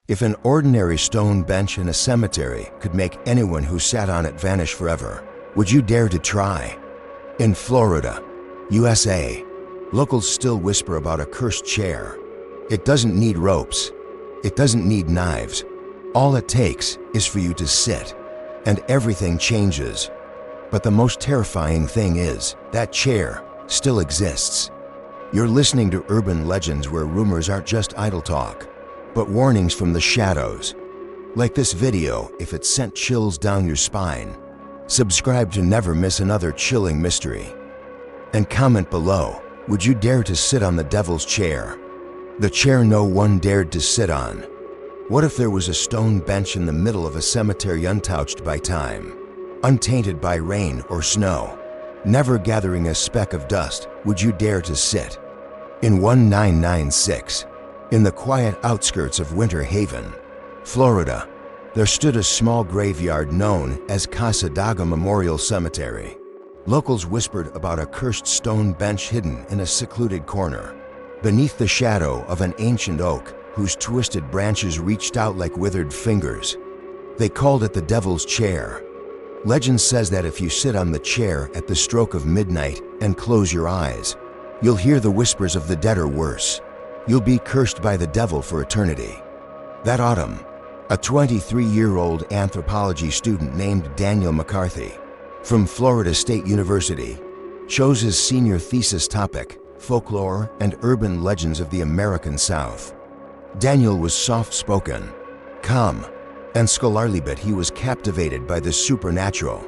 If an ordinary stone bench in a cemetery could make anyone who sat on it vanish forever, would you dare to try? In Florida, USA, locals still whisper about a cursed chair. It doesn't need ropes. It doesn't need knives. All it takes is for you to sit, and everything changes. But the most terrifying thing is, that chair still exists. You're listening to urban legends where rumors aren't just idle talk, but warnings from the shadows. Like this video if it sent chills down your spine. Subscribe to never miss another chilling mystery. And comment below, would you dare to sit on the devil's chair? The chair no one dared to sit on. What if there was a stone bench in the middle of a cemetery untouched by time, untainted by rain or snow, never gathering a speck of dust? Would you dare to sit? In 1996, in the quiet outskirts of Winter Haven, Florida, there stood a small graveyard known as Casa Daga Memorial Cemetery. Locals whispered about a cursed stone bench hidden in a secluded corner, beneath the shadow of an ancient oak whose twisted branches reached out like withered fingers. They called it the Devil's Chair. Legend says that if you sit on the chair at the stroke of midnight and close your eyes, you'll hear the whispers of the dead or worse. You'll be cursed by the devil for eternity. That autumn, a 23-year-old anthropology student named Daniel McCarthy from Florida State University chose his senior thesis topic, folklore and urban legends of the American South. Daniel was soft-spoken, calm, and scholarly, but he was captivated by the supernatural,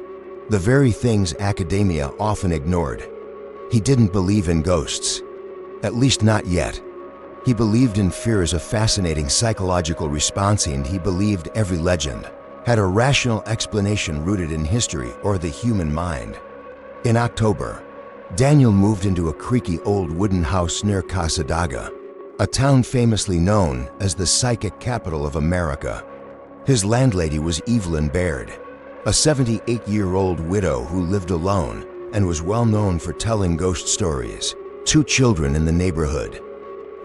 the very things academia often ignored. He didn't believe in ghosts, at least not yet. He believed in fear as a fascinating psychological response, and he believed every legend had a rational explanation rooted in history or the human mind. In October, Daniel moved into a creaky old wooden house near Casa Daga, a town famously known as the psychic capital of America. His landlady was Evelyn Baird, a 78-year-old widow who lived alone and was well known for telling ghost stories. 2 children in the neighborhood.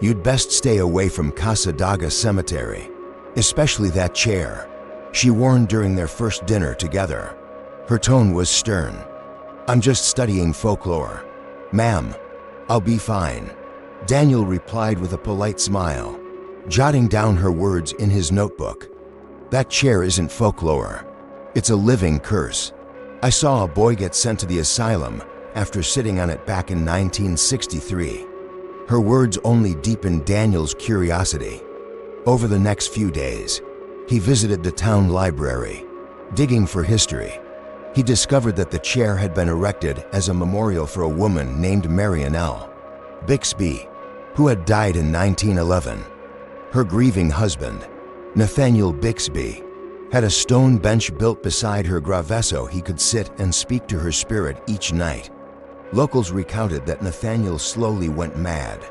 You'd best stay away from Casa Daga Cemetery, especially that chair, she warned during their first dinner together. Her tone was stern. I'm just studying folklore. Ma'am, I'll be fine. Daniel replied with a polite smile, jotting down her words in his notebook. That chair isn't folklore. It's a living curse. I saw a boy get sent to the asylum after sitting on it back in 1963. Her words only deepened Daniel's curiosity. Over the next few days, he visited the town library, digging for history. He discovered that the chair had been erected as a memorial for a woman named Marion L. Bixby, who had died in 1911. Her grieving husband, Nathaniel Bixby, had a stone bench built beside her grave so he could sit and speak to her spirit each night. Locals recounted that Nathaniel slowly went mad.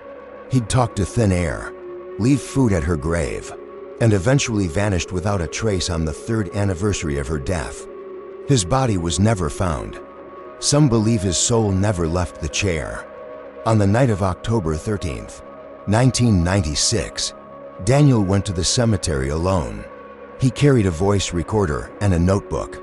He'd talk to thin air, leave food at her grave, and eventually vanished without a trace on the 3rd anniversary of her death. His body was never found. Some believe his soul never left the chair. On the night of October 13th, 1996, Daniel went to the cemetery alone. He carried a voice recorder and a notebook.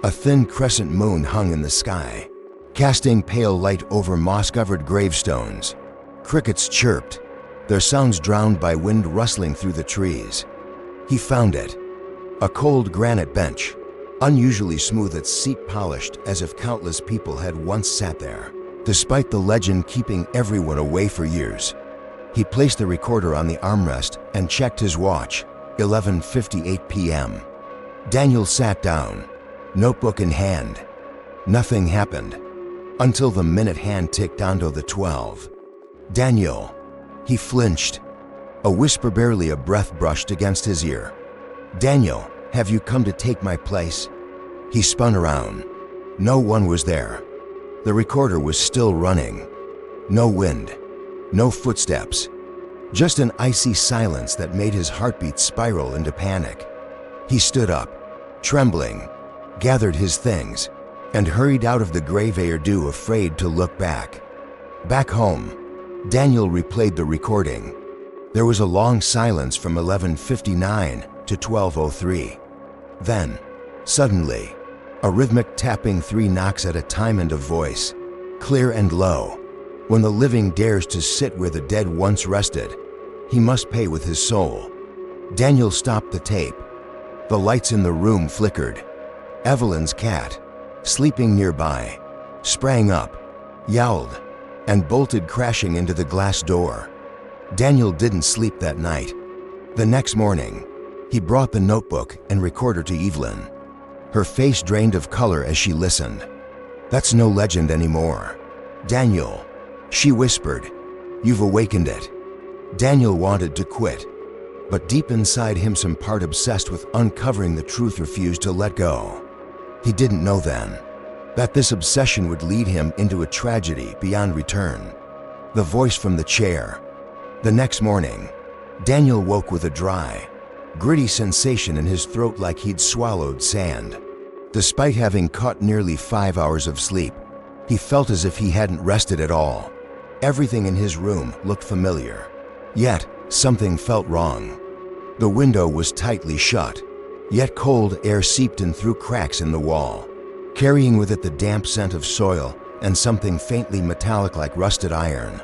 A thin crescent moon hung in the sky, casting pale light over moss-covered gravestones. Crickets chirped, their sounds drowned by wind rustling through the trees. He found it. A cold granite bench, unusually smooth, its seat polished as if countless people had once sat there, despite the legend keeping everyone away for years. He placed the recorder on the armrest and checked his watch, 11:58 p.m. Daniel sat down, notebook in hand. Nothing happened, until the minute hand ticked onto the 12. Daniel. He flinched. A whisper, barely a breath, brushed against his ear. Daniel, have you come to take my place? He spun around. No one was there. The recorder was still running. No wind, no footsteps, just an icy silence that made his heartbeat spiral into panic. He stood up, trembling, gathered his things, and hurried out of the graveyard, afraid to look back. Back home, Daniel replayed the recording. There was a long silence from 11:59 to 12:03. Then, suddenly, a rhythmic tapping 3 knocks at a time and a voice, clear and low. When the living dares to sit where the dead once rested, he must pay with his soul. Daniel stopped the tape. The lights in the room flickered. Evelyn's cat, sleeping nearby, sprang up, yowled, and bolted crashing into the glass door. Daniel didn't sleep that night. The next morning, he brought the notebook and recorder to Evelyn. Her face drained of color as she listened. "That's no legend anymore, Daniel," she whispered. "You've awakened it." Daniel wanted to quit, but deep inside him some part obsessed with uncovering the truth refused to let go. He didn't know then that this obsession would lead him into a tragedy beyond return. The voice from the chair. The next morning, Daniel woke with a dry, gritty sensation in his throat like he'd swallowed sand. Despite having caught nearly 5 hours of sleep, he felt as if he hadn't rested at all. Everything in his room looked familiar, yet something felt wrong. The window was tightly shut, yet cold air seeped in through cracks in the wall, carrying with it the damp scent of soil and something faintly metallic like rusted iron.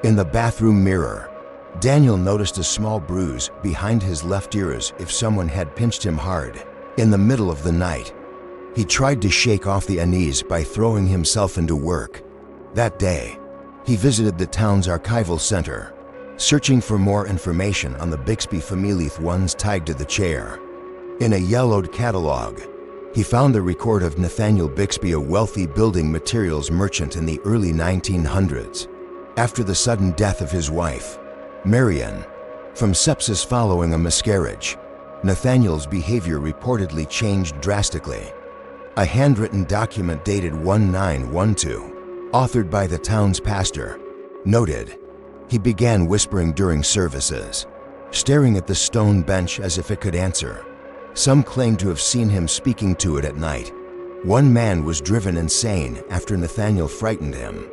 In the bathroom mirror, Daniel noticed a small bruise behind his left ear as if someone had pinched him hard. In the middle of the night, he tried to shake off the unease by throwing himself into work. That day, he visited the town's archival center, searching for more information on the Bixby family ones tied to the chair. In a yellowed catalog, he found the record of Nathaniel Bixby, a wealthy building materials merchant in the early 1900s. After the sudden death of his wife, Marion, from sepsis following a miscarriage, Nathaniel's behavior reportedly changed drastically. A handwritten document dated 1912, authored by the town's pastor, noted, he began whispering during services, staring at the stone bench as if it could answer. Some claimed to have seen him speaking to it at night. One man was driven insane after Nathaniel frightened him,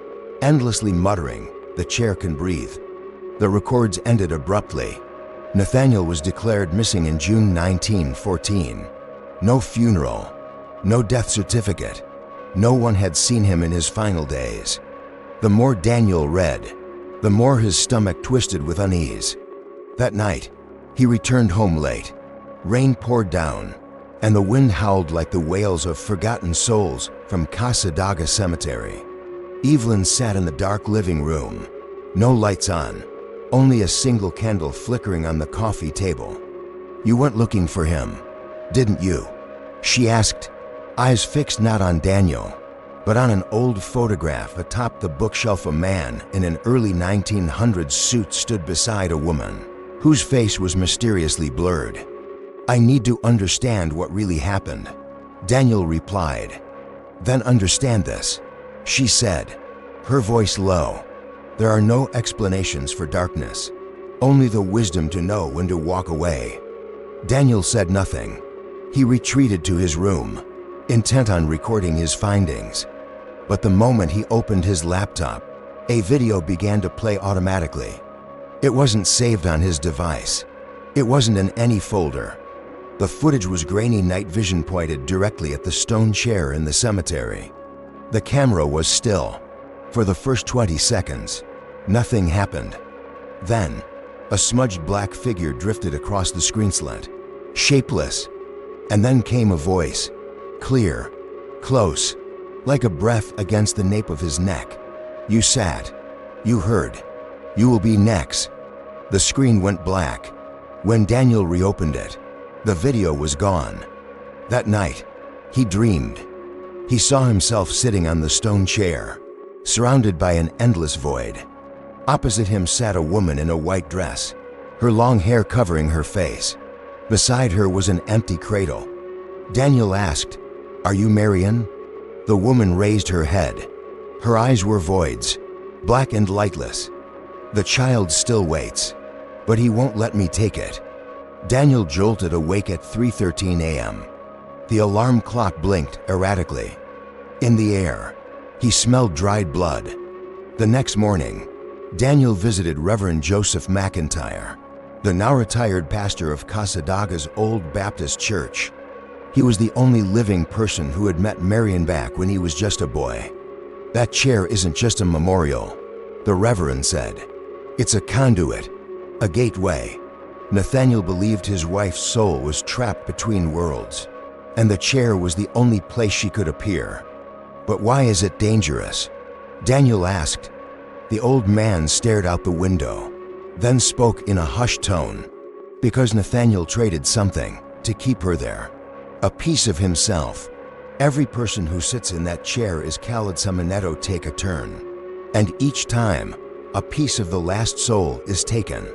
endlessly muttering, "The chair can breathe." The records ended abruptly. Nathaniel was declared missing in June 1914. No funeral, no death certificate. No one had seen him in his final days. The more Daniel read, the more his stomach twisted with unease. That night, he returned home late. Rain poured down, and the wind howled like the wails of forgotten souls from Casa Daga Cemetery. Evelyn sat in the dark living room. No lights on, only a single candle flickering on the coffee table. "You went looking for him, didn't you?" she asked, eyes fixed not on Daniel, but on an old photograph atop the bookshelf. A man in an early 1900s suit stood beside a woman, whose face was mysteriously blurred. "I need to understand what really happened," Daniel replied. "Then understand this," she said, her voice low. "There are no explanations for darkness, only the wisdom to know when to walk away." Daniel said nothing. He retreated to his room, intent on recording his findings. But the moment he opened his laptop, a video began to play automatically. It wasn't saved on his device. It wasn't in any folder. The footage was grainy night vision pointed directly at the stone chair in the cemetery. The camera was still. For the first 20 seconds, nothing happened. Then, a smudged black figure drifted across the screen slant, shapeless. And then came a voice, clear, close, like a breath against the nape of his neck. "You sat. You heard. You will be next." The screen went black. When Daniel reopened it, the video was gone. That night, he dreamed. He saw himself sitting on the stone chair, surrounded by an endless void. Opposite him sat a woman in a white dress, her long hair covering her face. Beside her was an empty cradle. Daniel asked, "Are you Marion?" The woman raised her head. Her eyes were voids, black and lightless. "The child still waits, but he won't let me take it." Daniel jolted awake at 3:13 a.m. The alarm clock blinked erratically. In the air, he smelled dried blood. The next morning, Daniel visited Reverend Joseph McIntyre, the now retired pastor of Casadaga's Old Baptist Church. He was the only living person who had met Marion back when he was just a boy. "That chair isn't just a memorial," the Reverend said. "It's a conduit, a gateway." Nathaniel believed his wife's soul was trapped between worlds, and the chair was the only place she could appear. "But why is it dangerous?" Daniel asked. The old man stared out the window, then spoke in a hushed tone. "Because Nathaniel traded something to keep her there. A piece of himself. Every person who sits in that chair is Khaled Samaneto take a turn. And each time, a piece of the last soul is taken."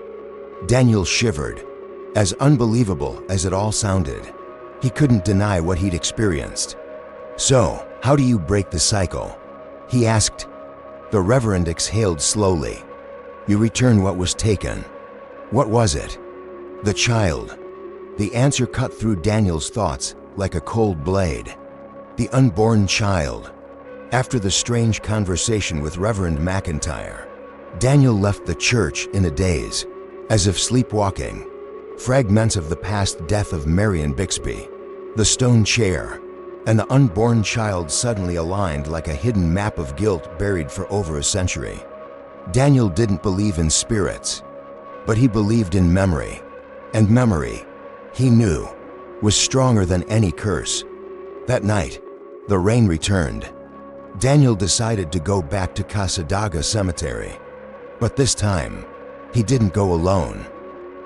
Daniel shivered. As unbelievable as it all sounded, he couldn't deny what he'd experienced. "So, how do you break the cycle?" he asked. The Reverend exhaled slowly. "You return what was taken." "What was it?" "The child." The answer cut through Daniel's thoughts like a cold blade. The unborn child. After the strange conversation with Reverend McIntyre, Daniel left the church in a daze, as if sleepwalking. Fragments of the past death of Marion Bixby, the stone chair, and the unborn child suddenly aligned like a hidden map of guilt buried for over a century. Daniel didn't believe in spirits, but he believed in memory. And memory, he knew, was stronger than any curse. That night, the rain returned. Daniel decided to go back to Casadaga Cemetery. But this time, he didn't go alone.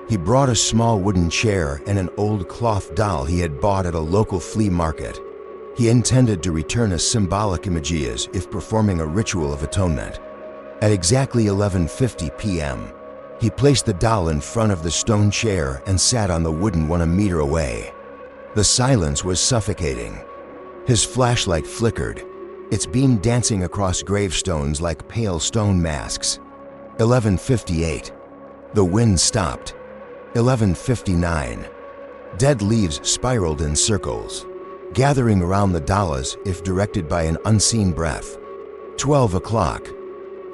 He brought a small wooden chair and an old cloth doll he had bought at a local flea market. He intended to return a symbolic image as if performing a ritual of atonement. At exactly 11:50 p.m., he placed the doll in front of the stone chair and sat on the wooden one a meter away. The silence was suffocating. His flashlight flickered, its beam dancing across gravestones like pale stone masks. 11:58. The wind stopped. 11:59. Dead leaves spiraled in circles, gathering around the doll as if directed by an unseen breath. 12 o'clock.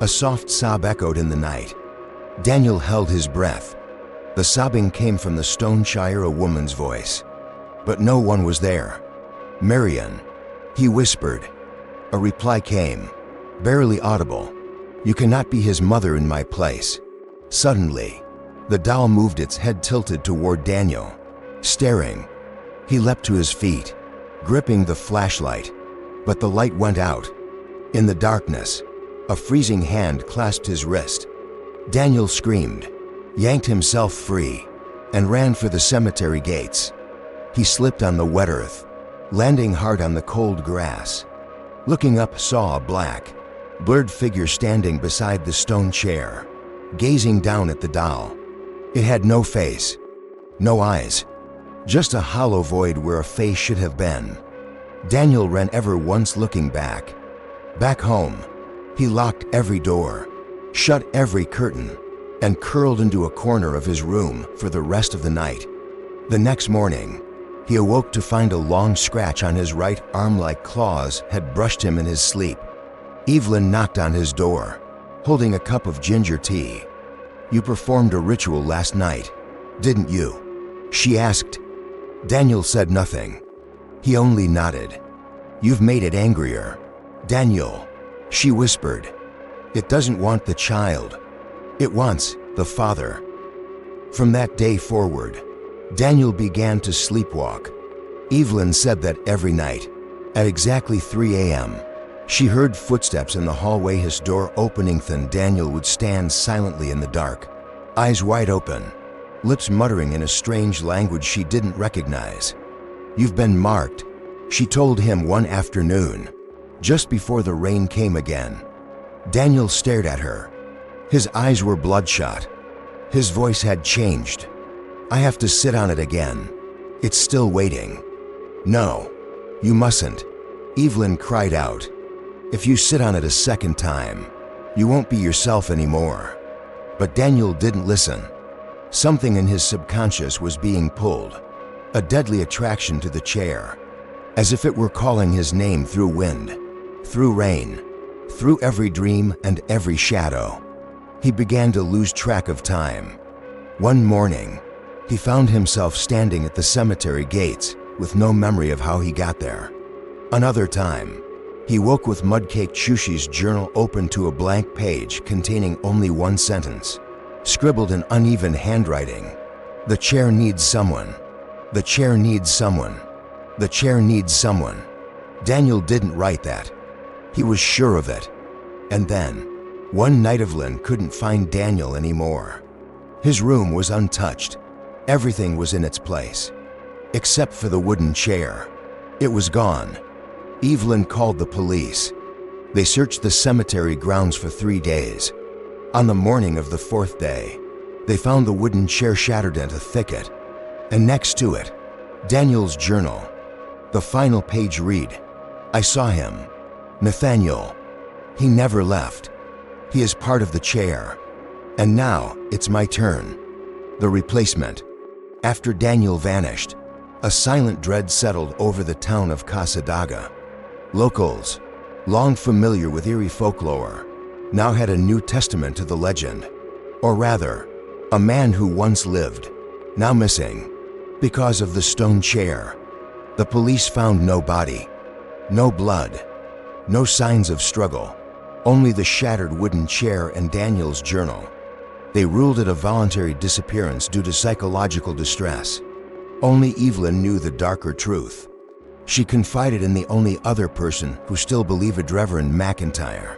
A soft sob echoed in the night. Daniel held his breath. The sobbing came from the stone chair, a woman's voice. But no one was there. "Marion," he whispered. A reply came, barely audible. "You cannot be his mother in my place." Suddenly, the doll moved, its head tilted toward Daniel, staring. He leapt to his feet, gripping the flashlight, but the light went out. In the darkness, a freezing hand clasped his wrist. Daniel screamed, yanked himself free, and ran for the cemetery gates. He slipped on the wet earth, landing hard on the cold grass. Looking up, saw a black, blurred figure standing beside the stone chair, gazing down at the doll. It had no face, no eyes, just a hollow void where a face should have been. Daniel ran ever once, looking back. Back home, he locked every door, shut every curtain, and curled into a corner of his room for the rest of the night. The next morning, he awoke to find a long scratch on his right arm, like claws had brushed him in his sleep. Evelyn knocked on his door, holding a cup of ginger tea. "You performed a ritual last night, didn't you?" she asked. Daniel said nothing. He only nodded. "You've made it angrier, Daniel," she whispered. "It doesn't want the child. It wants the father." From that day forward, Daniel began to sleepwalk. Evelyn said that every night, at exactly 3 a.m., she heard footsteps in the hallway, his door opening. Then Daniel would stand silently in the dark, eyes wide open, lips muttering in a strange language she didn't recognize. "You've been marked," she told him one afternoon, just before the rain came again. Daniel stared at her. His eyes were bloodshot. His voice had changed. "I have to sit on it again. It's still waiting." "No, you mustn't," Evelyn cried out. "If you sit on it a second time, you won't be yourself anymore." But Daniel didn't listen. Something in his subconscious was being pulled, a deadly attraction to the chair, as if it were calling his name through wind, through rain, through every dream and every shadow. He began to lose track of time. One morning, he found himself standing at the cemetery gates with no memory of how he got there. Another time, he woke with Mudcake Chushi's journal open to a blank page containing only one sentence, scribbled in uneven handwriting. The chair needs someone. The chair needs someone. The chair needs someone. Daniel didn't write that. He was sure of it. And then, one night Evelyn couldn't find Daniel anymore. His room was untouched. Everything was in its place, except for the wooden chair. It was gone. Evelyn called the police. They searched the cemetery grounds for 3 days. On the morning of the 4th day, they found the wooden chair shattered into a thicket, and next to it, Daniel's journal. The final page read, "I saw him. Nathaniel. He never left. He is part of the chair. And now it's my turn." The replacement. After Daniel vanished, a silent dread settled over the town of Casadaga. Locals, long familiar with eerie folklore, now had a new testament to the legend. Or rather, a man who once lived, now missing, because of the stone chair. The police found no body, no blood, no signs of struggle, only the shattered wooden chair and Daniel's journal. They ruled it a voluntary disappearance due to psychological distress. Only Evelyn knew the darker truth. She confided in the only other person who still believed, Reverend McIntyre.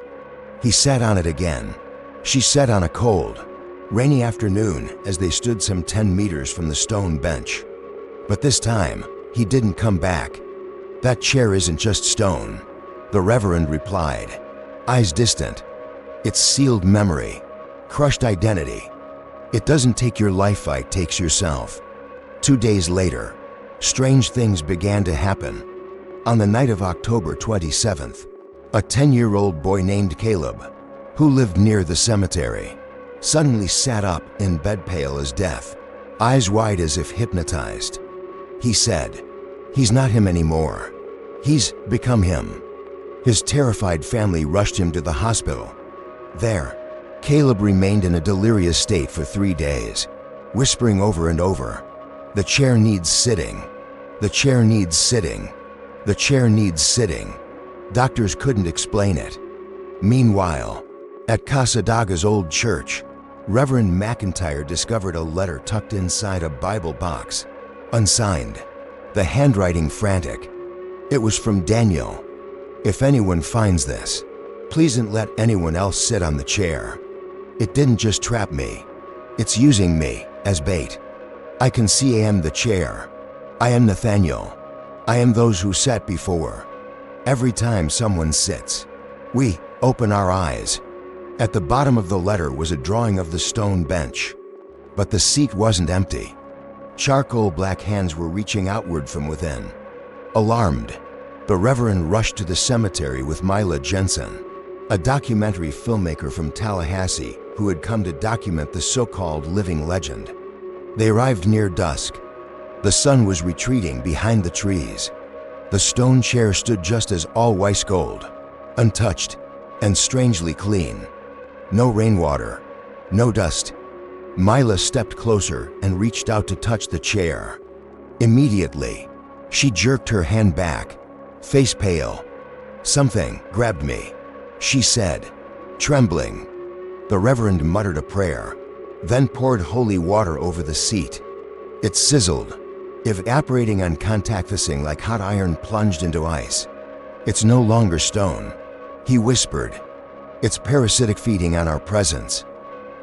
He sat on it again. She sat on a cold, rainy afternoon as they stood some 10 meters from the stone bench. But this time, he didn't come back. "That chair isn't just stone," the Reverend replied, eyes distant. "It's sealed memory, crushed identity. It doesn't take your life, it takes yourself." 2 days later, strange things began to happen. On the night of October 27th, a 10-year-old boy named Caleb, who lived near the cemetery, suddenly sat up in bed pale as death, eyes wide as if hypnotized. He said, "He's not him anymore. He's become him." His terrified family rushed him to the hospital. There, Caleb remained in a delirious state for 3 days, whispering over and over, "The chair needs sitting. The chair needs sitting. The chair needs sitting." Doctors couldn't explain it. Meanwhile, at Casadaga's old church, Reverend McIntyre discovered a letter tucked inside a Bible box, unsigned, the handwriting frantic. It was from Daniel. "If anyone finds this, please don't let anyone else sit on the chair. It didn't just trap me. It's using me as bait. I can see I am the chair. I am Nathaniel. I am those who sat before. Every time someone sits, we open our eyes." At the bottom of the letter was a drawing of the stone bench. But the seat wasn't empty. Charcoal black hands were reaching outward from within. Alarmed, the Reverend rushed to the cemetery with Mila Jensen, a documentary filmmaker from Tallahassee who had come to document the so-called living legend. They arrived near dusk. The sun was retreating behind the trees. The stone chair stood just as all white gold, untouched and strangely clean. No rainwater, no dust. Mila stepped closer and reached out to touch the chair. Immediately, she jerked her hand back, face pale. "Something grabbed me," she said, trembling. The Reverend muttered a prayer, then poured holy water over the seat. It sizzled, evaporating on contact, hissing like hot iron plunged into ice. "It's no longer stone," he whispered. "It's parasitic, feeding on our presence."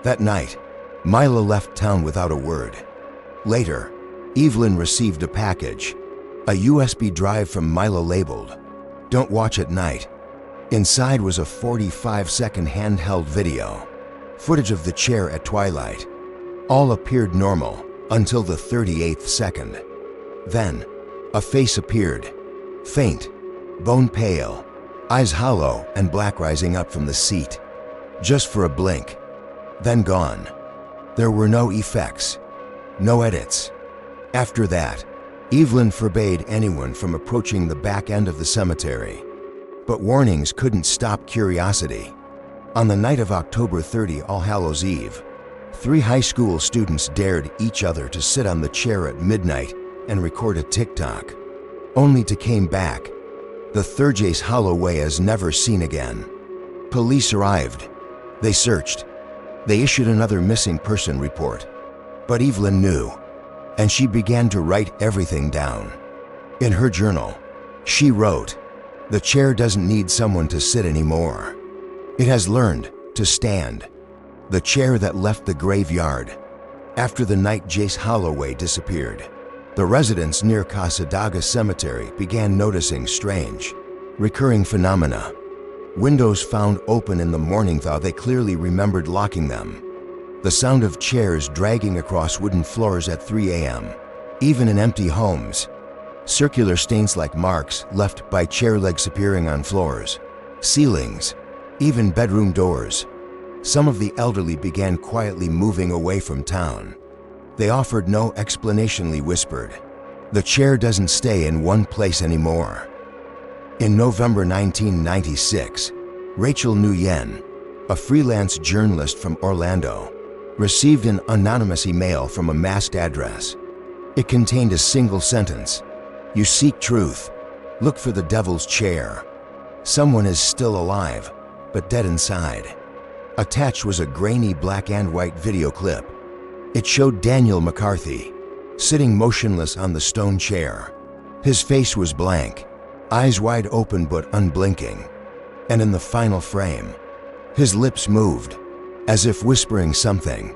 That night, Mila left town without a word. Later, Evelyn received a package, a USB drive from Mila labeled, "Don't watch at night." Inside was a 45-second handheld video, footage of the chair at twilight. All appeared normal until the 38th second. Then, a face appeared, faint, bone pale, eyes hollow and black, rising up from the seat. Just for a blink, then gone. There were no effects, no edits. After that, Evelyn forbade anyone from approaching the back end of the cemetery. But warnings couldn't stop curiosity. On the night of October 30, All Hallows Eve, 3 high school students dared each other to sit on the chair at midnight and record a TikTok, only to came back the Thurjays Holloway as never seen again. Police arrived. They searched. They issued another missing person report. But Evelyn knew, and she began to write everything down. In her journal, she wrote, "The chair doesn't need someone to sit anymore. It has learned to stand. The chair that left the graveyard." After the night Jace Holloway disappeared, the residents near Casadaga Cemetery began noticing strange, recurring phenomena. Windows found open in the morning thought they clearly remembered locking them. The sound of chairs dragging across wooden floors at 3 a.m., even in empty homes. Circular stains like marks left by chair legs appearing on floors, ceilings, even bedroom doors. Some of the elderly began quietly moving away from town. They offered no explanation. Lee whispered, "The chair doesn't stay in one place anymore." In November 1996, Rachel Nguyen, a freelance journalist from Orlando, received an anonymous email from a masked address. It contained a single sentence: "You seek truth. Look for the devil's chair. Someone is still alive, but dead inside." Attached was a grainy black and white video clip. It showed Daniel McCarthy, sitting motionless on the stone chair. His face was blank, eyes wide open but unblinking. And in the final frame, his lips moved, as if whispering something.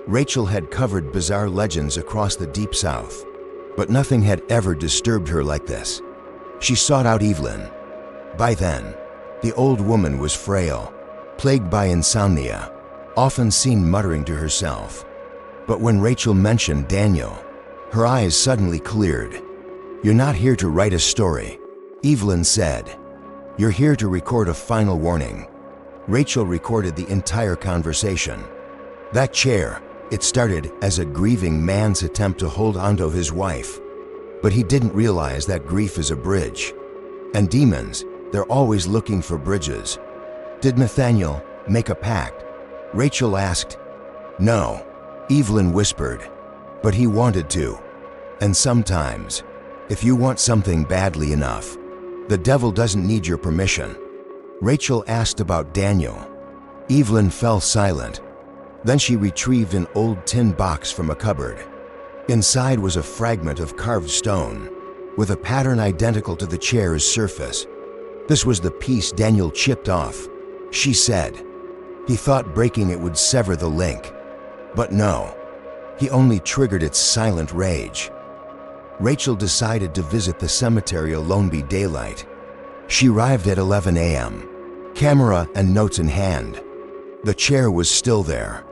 Rachel had covered bizarre legends across the Deep South, but nothing had ever disturbed her like this. She sought out Evelyn. By then, the old woman was frail, plagued by insomnia, often seen muttering to herself. But when Rachel mentioned Daniel, her eyes suddenly cleared. "You're not here to write a story," Evelyn said. "You're here to record a final warning." Rachel recorded the entire conversation. That chair, it started as a grieving man's attempt to hold onto his wife. But he didn't realize that grief is a bridge. And demons, they're always looking for bridges. "Did Nathaniel make a pact?" Rachel asked. "No," Evelyn whispered, "but he wanted to. And sometimes, if you want something badly enough, the devil doesn't need your permission." Rachel asked about Daniel. Evelyn fell silent. Then she retrieved an old tin box from a cupboard. Inside was a fragment of carved stone, with a pattern identical to the chair's surface. This was the piece Daniel chipped off, she said. He thought breaking it would sever the link. But no, he only triggered its silent rage. Rachel decided to visit the cemetery alone by daylight. She arrived at 11 a.m., camera and notes in hand. The chair was still there,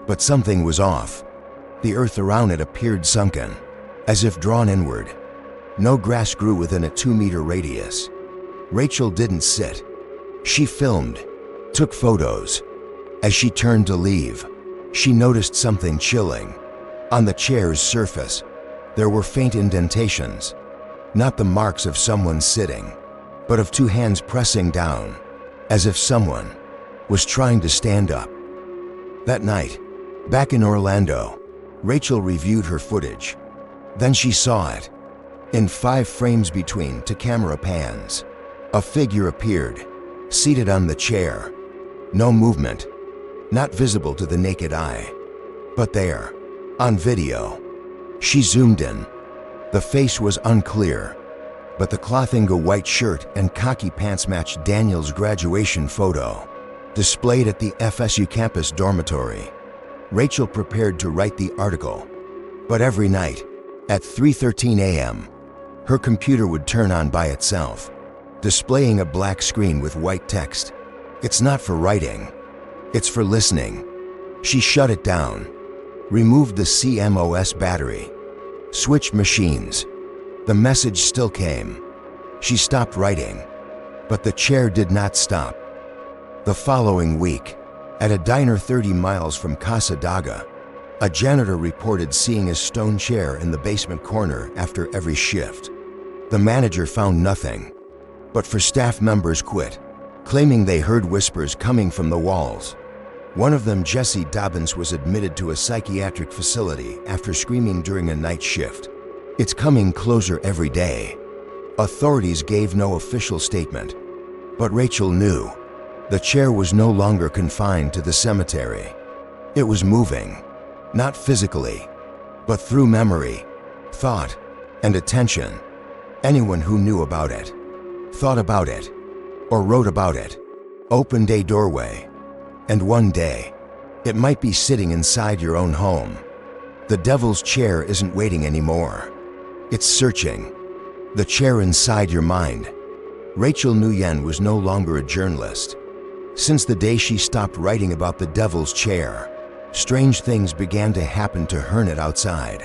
but something was off. The earth around it appeared sunken, as if drawn inward. No grass grew within a 2-meter radius. Rachel didn't sit. She filmed, took photos. As she turned to leave, she noticed something chilling. On the chair's surface, there were faint indentations, not the marks of someone sitting, but of 2 hands pressing down, as if someone was trying to stand up. That night, back in Orlando, Rachel reviewed her footage. Then she saw it. In 5 frames between 2 camera pans, a figure appeared, seated on the chair. No movement, not visible to the naked eye. But there, on video, she zoomed in. The face was unclear, but the clothing, a white shirt and khaki pants matched Daniel's graduation photo, displayed at the FSU campus dormitory. Rachel prepared to write the article, but every night, at 3:13 a.m., her computer would turn on by itself, displaying a black screen with white text. "It's not for writing, it's for listening." She shut it down, removed the CMOS battery, switched machines. The message still came. She stopped writing, but the chair did not stop. The following week, at a diner 30 miles from Casadaga, a janitor reported seeing a stone chair in the basement corner after every shift. The manager found nothing, but 4 staff members quit. claiming they heard whispers coming from the walls. One of them, Jesse Dobbins, was admitted to a psychiatric facility after screaming during a night shift. "It's coming closer every day." Authorities gave no official statement, but Rachel knew the chair was no longer confined to the cemetery. It was moving, not physically, but through memory, thought, and attention. Anyone who knew about it, thought about it, or wrote about it opened a doorway. And one day, it might be sitting inside your own home. The devil's chair isn't waiting anymore. It's searching. The chair inside your mind. Rachel Nguyen was no longer a journalist. Since the day she stopped writing about the devil's chair, strange things began to happen to her net outside.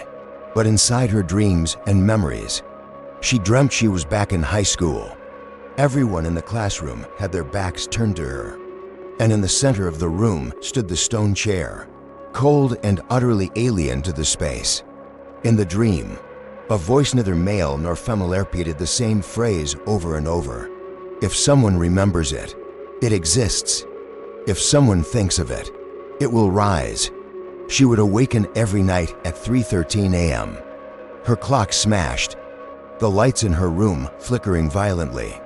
But inside her dreams and memories, she dreamt she was back in high school. Everyone in the classroom had their backs turned to her. And in the center of the room stood the stone chair, cold and utterly alien to the space. In the dream, a voice neither male nor female repeated the same phrase over and over. If someone remembers it, it exists. If someone thinks of it, it will rise. She would awaken every night at 3:13 a.m. Her clock smashed, the lights in her room flickering violently.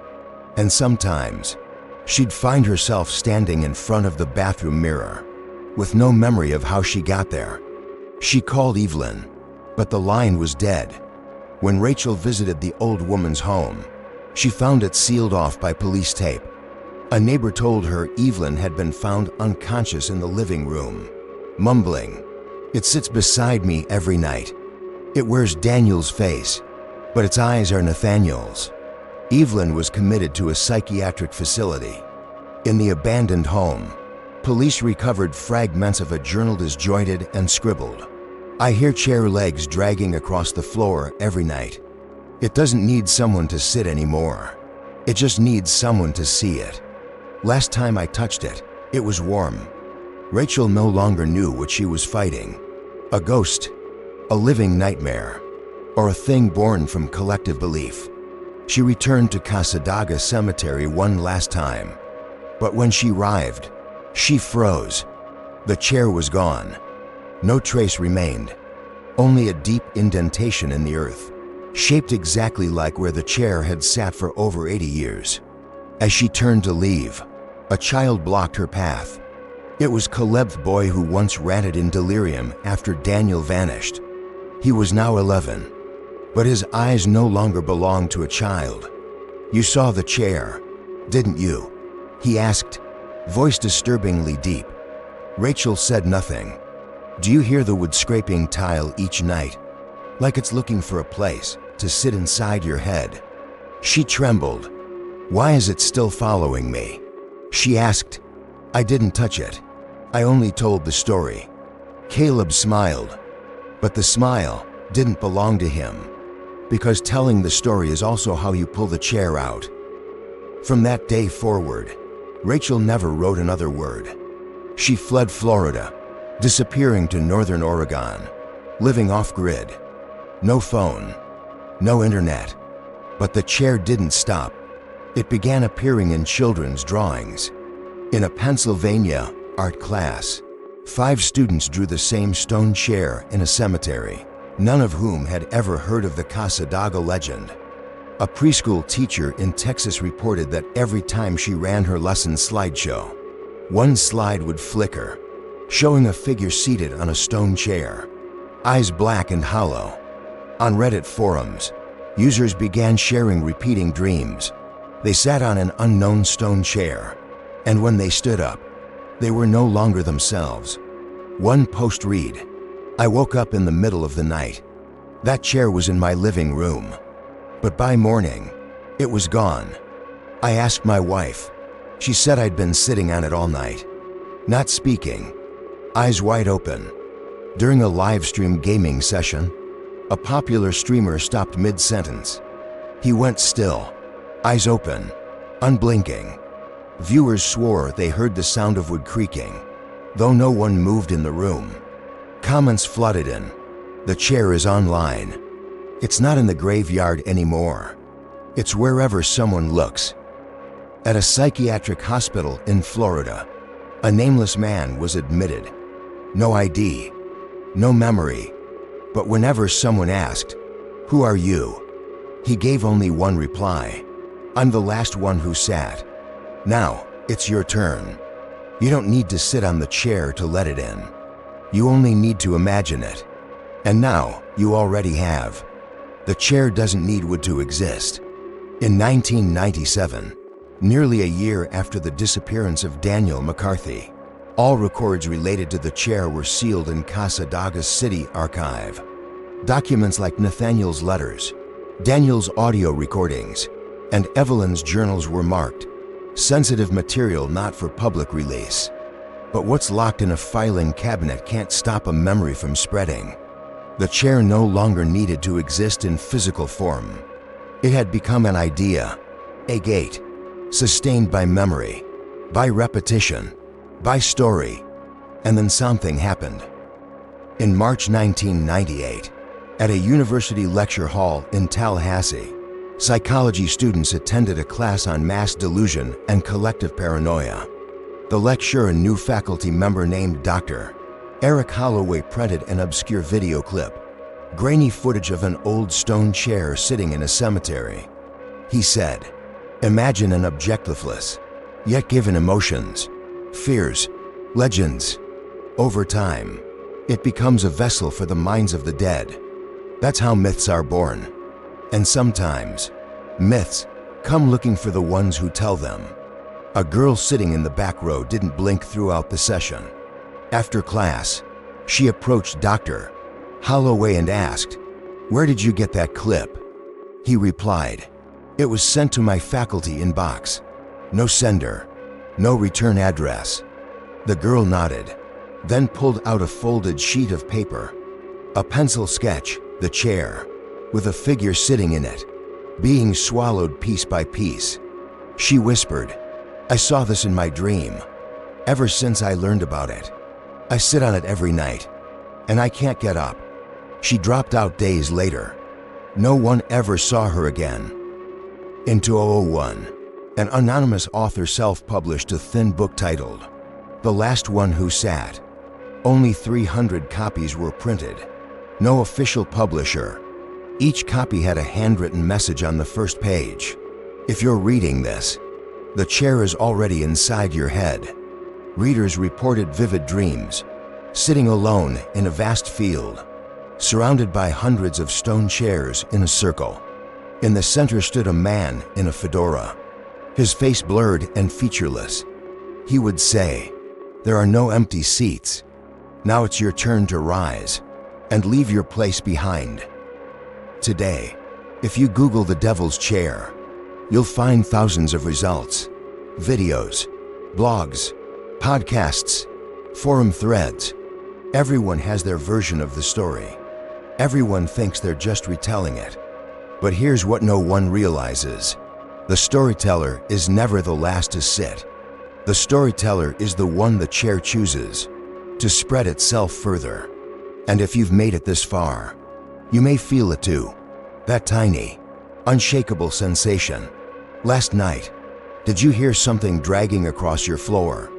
And sometimes, she'd find herself standing in front of the bathroom mirror, with no memory of how she got there. She called Evelyn, but the line was dead. When Rachel visited the old woman's home, she found it sealed off by police tape. A neighbor told her Evelyn had been found unconscious in the living room, mumbling, "It sits beside me every night. It wears Daniel's face, but its eyes are Nathaniel's." Evelyn was committed to a psychiatric facility. In the abandoned home, police recovered fragments of a journal disjointed and scribbled. "I hear chair legs dragging across the floor every night. It doesn't need someone to sit anymore. It just needs someone to see it. Last time I touched it, it was warm." Rachel no longer knew what she was fighting: a ghost, a living nightmare, or a thing born from collective belief. She returned to Casadaga Cemetery one last time, but when she arrived, she froze. The chair was gone. No trace remained, only a deep indentation in the earth, shaped exactly like where the chair had sat for over 80 years. As she turned to leave, a child blocked her path. It was Caleb's boy who once ranted in delirium after Daniel vanished. He was now 11. But his eyes no longer belonged to a child. "You saw the chair, didn't you?" he asked, voice disturbingly deep. Rachel said nothing. "Do you hear the wood scraping tile each night, like it's looking for a place to sit inside your head?" She trembled. "Why is it still following me?" she asked. "I didn't touch it. I only told the story." Caleb smiled, but the smile didn't belong to him, because telling the story is also how you pull the chair out. From that day forward, Rachel never wrote another word. She fled Florida, disappearing to northern Oregon, living off-grid. No phone, no internet. But the chair didn't stop. It began appearing in children's drawings. In a Pennsylvania art class, 5 students drew the same stone chair in a cemetery, none of whom had ever heard of the Casadaga legend. A preschool teacher in Texas reported that every time she ran her lesson slideshow, one slide would flicker, showing a figure seated on a stone chair, eyes black and hollow. On Reddit forums, users began sharing repeating dreams. They sat on an unknown stone chair, and when they stood up, they were no longer themselves. One post read, "I woke up in the middle of the night. That chair was in my living room. But by morning, it was gone. I asked my wife. She said I'd been sitting on it all night, not speaking, eyes wide open." During a live stream gaming session, a popular streamer stopped mid-sentence. He went still, eyes open, unblinking. Viewers swore they heard the sound of wood creaking, though no one moved in the room. Comments flooded in. "The chair is online. It's not in the graveyard anymore. It's wherever someone looks." At a psychiatric hospital in Florida, a nameless man was admitted. No ID, no memory, but whenever someone asked, "Who are you?" he gave only one reply: "I'm the last one who sat. Now, it's your turn." You don't need to sit on the chair to let it in. You only need to imagine it. And now, you already have. The chair doesn't need wood to exist. In 1997, nearly a year after the disappearance of Daniel McCarthy, all records related to the chair were sealed in Casadaga's city archive. Documents like Nathaniel's letters, Daniel's audio recordings, and Evelyn's journals were marked sensitive material not for public release. But what's locked in a filing cabinet can't stop a memory from spreading. The chair no longer needed to exist in physical form. It had become an idea, a gate, sustained by memory, by repetition, by story. And then something happened. In March 1998, at a university lecture hall in Tallahassee, psychology students attended a class on mass delusion and collective paranoia. The lecturer, a new faculty member named Dr. Eric Holloway, printed an obscure video clip, grainy footage of an old stone chair sitting in a cemetery. He said, "Imagine an objectless, yet given emotions, fears, legends. Over time, it becomes a vessel for the minds of the dead. That's how myths are born. And sometimes, myths come looking for the ones who tell them." A girl sitting in the back row didn't blink throughout the session. After class, she approached Dr. Holloway and asked, "Where did you get that clip?" He replied, "It was sent to my faculty inbox. No sender, no return address." The girl nodded, then pulled out a folded sheet of paper, a pencil sketch, the chair, with a figure sitting in it, being swallowed piece by piece. She whispered, "I saw this in my dream. Ever since I learned about it, I sit on it every night, and I can't get up." She dropped out days later. No one ever saw her again. In 2001, an anonymous author self-published a thin book titled The Last One Who Sat. Only 300 copies were printed. No official publisher. Each copy had a handwritten message on the first page. If you're reading this, the chair is already inside your head. Readers reported vivid dreams, sitting alone in a vast field, surrounded by hundreds of stone chairs in a circle. In the center stood a man in a fedora, his face blurred and featureless. He would say, "There are no empty seats. Now it's your turn to rise and leave your place behind." Today, if you Google the Devil's Chair, you'll find thousands of results, videos, blogs, podcasts, forum threads. Everyone has their version of the story. Everyone thinks they're just retelling it. But here's what no one realizes. The storyteller is never the last to sit. The storyteller is the one the chair chooses to spread itself further. And if you've made it this far, you may feel it too. That tiny, unshakable sensation. Last night, did you hear something dragging across your floor?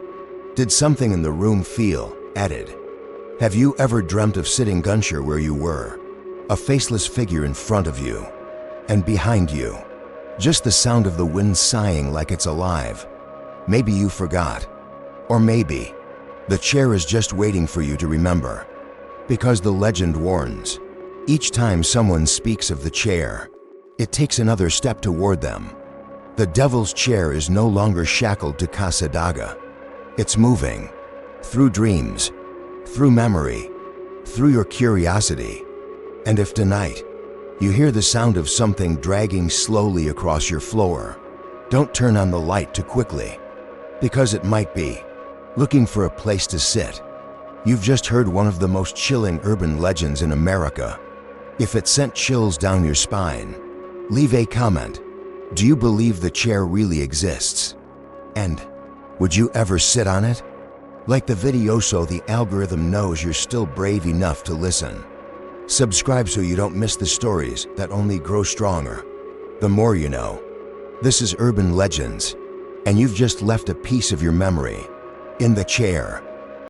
Did something in the room feel added? Have you ever dreamt of sitting unsure where you were? A faceless figure in front of you, and behind you, just the sound of the wind sighing like it's alive. Maybe you forgot, or maybe the chair is just waiting for you to remember. Because the legend warns, each time someone speaks of the chair, it takes another step toward them. The Devil's Chair is no longer shackled to Casadaga. It's moving, through dreams, through memory, through your curiosity. And if tonight, you hear the sound of something dragging slowly across your floor, don't turn on the light too quickly, because it might be looking for a place to sit. You've just heard one of the most chilling urban legends in America. If it sent chills down your spine, leave a comment. Do you believe the chair really exists? And would you ever sit on it? Like the video so the algorithm knows you're still brave enough to listen. Subscribe so you don't miss the stories that only grow stronger. The more you know. This is Urban Legends. and you've just left a piece of your memory in the chair,